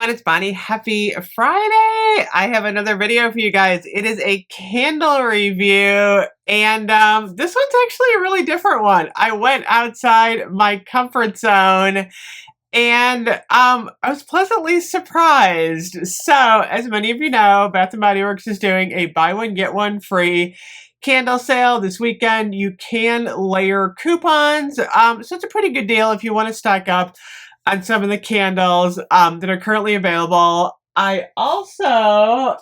And it's Bonnie. Happy Friday! I have another video for you guys. It is a candle review, and this one's actually a really different one. I went outside my comfort zone, and I was pleasantly surprised. So, as many of you know, Bath & Body Works is doing a buy one, get one free candle sale this weekend. You can layer coupons, so it's a pretty good deal if you want to stock up on some of the candles that are currently available. I also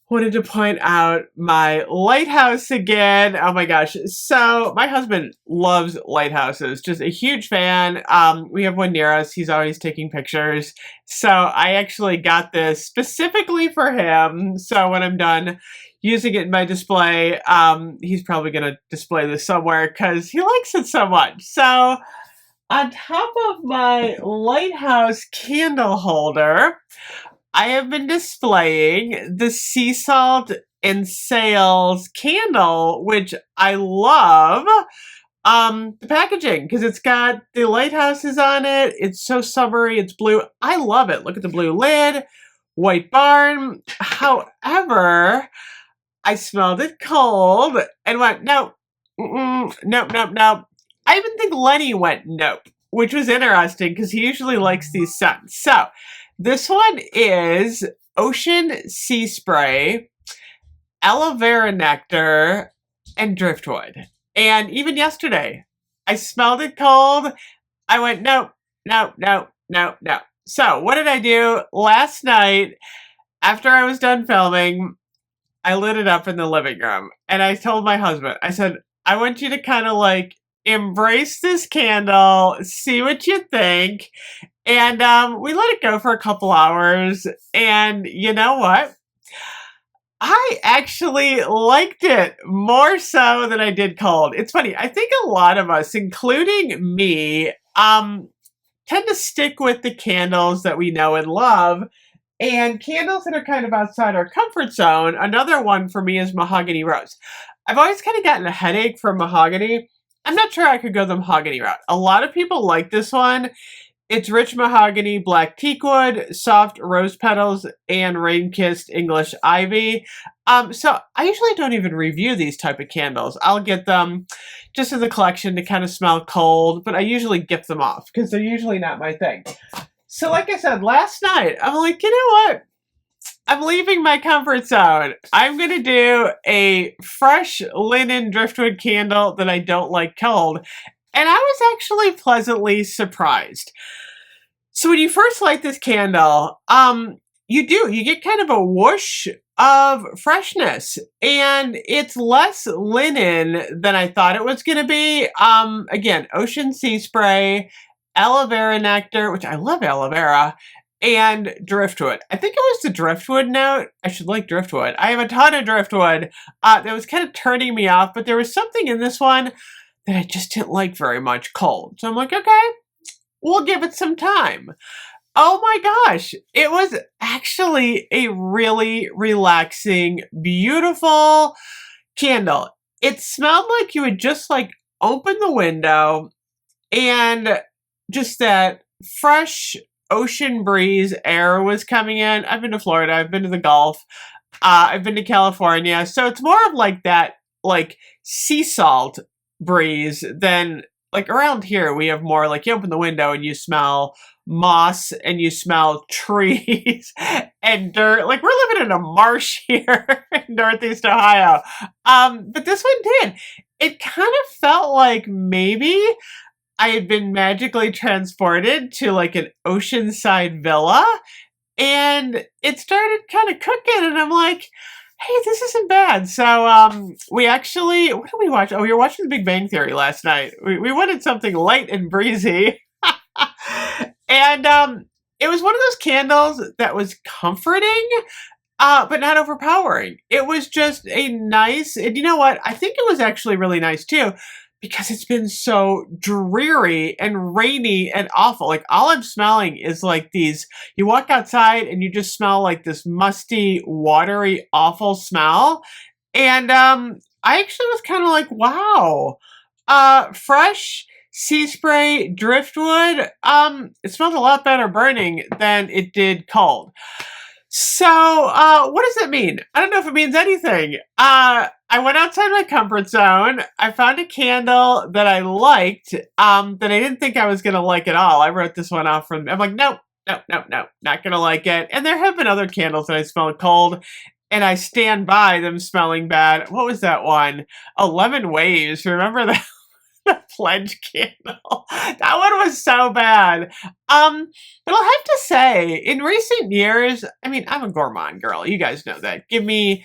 wanted to point out my Lighthouse again. Oh my gosh. So my husband loves lighthouses, just a huge fan. We have one near us. He's always taking pictures. So I actually got this specifically for him. So when I'm done using it in my display, he's probably going to display this somewhere because he likes it so much. So on top of my Lighthouse candle holder, I have been displaying the Sea Salt and Sails candle, which I love. The packaging, because it's got the lighthouses on it. It's so summery. It's blue. I love it. Look at the blue lid, white barn. However, I smelled it cold and went, nope, nope, nope, nope. I even think Lenny went nope, which was interesting because he usually likes these scents. So this one is Ocean Sea Spray, Aloe Vera Nectar, and Driftwood. And even yesterday, I smelled it cold. I went, nope, nope, nope, nope, nope. So what did I do? Last night, after I was done filming, I lit it up in the living room. And I told my husband, I said, I want you to kind of like embrace this candle, see what you think. And we let it go for a couple hours. And you know what? I actually liked it more so than I did cold. It's funny. I think a lot of us, including me, tend to stick with the candles that we know and love. And candles that are kind of outside our comfort zone. Another one for me is Mahogany Rose. I've always kind of gotten a headache from mahogany. I'm not sure I could go the mahogany route. A lot of people like this one. It's rich mahogany, black teakwood, soft rose petals, and rain-kissed English ivy. So I usually don't even review these type of candles. I'll get them just as a collection to kind of smell cold, but I usually gift them off because they're usually not my thing. So like I said, last night, I'm like, you know what? I'm leaving my comfort zone. I'm going to do a fresh linen driftwood candle that I don't like cold. And I was actually pleasantly surprised. So when you first light this candle, you get kind of a whoosh of freshness. And it's less linen than I thought it was going to be. Again, Ocean Sea Spray, Aloe Vera Nectar, which I love aloe vera, and Driftwood. I think it was the Driftwood note. I should like Driftwood. I have a ton of Driftwood that was kind of turning me off, but there was something in this one that I just didn't like very much cold. So I'm like, okay, we'll give it some time. Oh my gosh, it was actually a really relaxing, beautiful candle. It smelled like you had just like opened the window and just that fresh ocean breeze air was coming in. I've been to Florida. I've been to the Gulf. I've been to California. So it's more of like that, like sea salt breeze than like around here. We have more like you open the window and you smell moss and you smell trees and dirt. Like we're living in a marsh here in Northeast Ohio. But this one did. It kind of felt like maybe I had been magically transported to like an oceanside villa and it started kind of cooking and I'm like, hey, this isn't bad. So we actually, what did we watch? Oh, we were watching The Big Bang Theory last night. We wanted something light and breezy. And it was one of those candles that was comforting, but not overpowering. It was just a nice, and you know what? I think it was actually really nice too, because it's been so dreary and rainy and awful. Like all I'm smelling is like these, you walk outside and you just smell like this musty, watery, awful smell. And I actually was kind of like, wow, fresh sea spray Driftwood. It smelled a lot better burning than it did cold. So, what does it mean? I don't know if it means anything. I went outside my comfort zone. I found a candle that I liked, that I didn't think I was going to like at all. I wrote this one off I'm like, nope, not going to like it. And there have been other candles that I smelled cold, and I stand by them smelling bad. What was that one? Lemon Waves. Remember that? The pledge candle. That one was so bad. But I'll have to say, in recent years, I mean, I'm a gourmand girl. You guys know that. Give me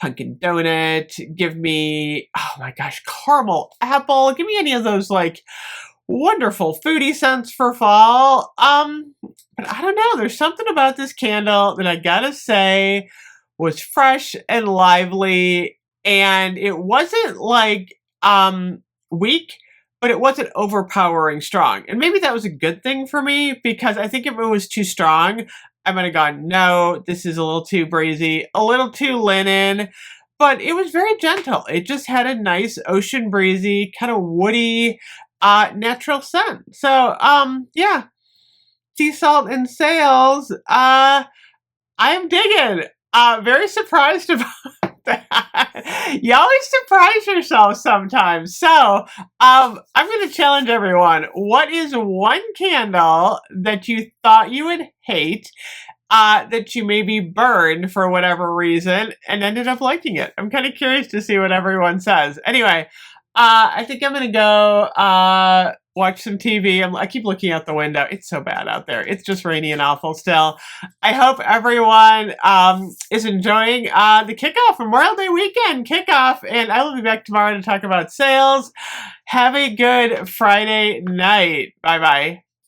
pumpkin donut. Give me, oh my gosh, caramel apple. Give me any of those like wonderful foodie scents for fall. But I don't know. There's something about this candle that I gotta say was fresh and lively, and it wasn't like weak, but it wasn't overpowering strong. And maybe that was a good thing for me, because I think if it was too strong, I might have gone, no, this is a little too breezy, a little too linen. But it was very gentle. It just had a nice ocean breezy, kind of woody, natural scent. So, yeah, sea salt and sails. I am digging. Very surprised about that. You always surprise yourself sometimes. So, I'm going to challenge everyone. What is one candle that you thought you would hate, that you maybe burned for whatever reason and ended up liking it? I'm kind of curious to see what everyone says. Anyway, I think I'm going to go, watch some TV. I keep looking out the window. It's so bad out there. It's just rainy and awful still. I hope everyone is enjoying the kickoff, Memorial Day weekend kickoff, and I will be back tomorrow to talk about sales. Have a good Friday night. Bye-bye.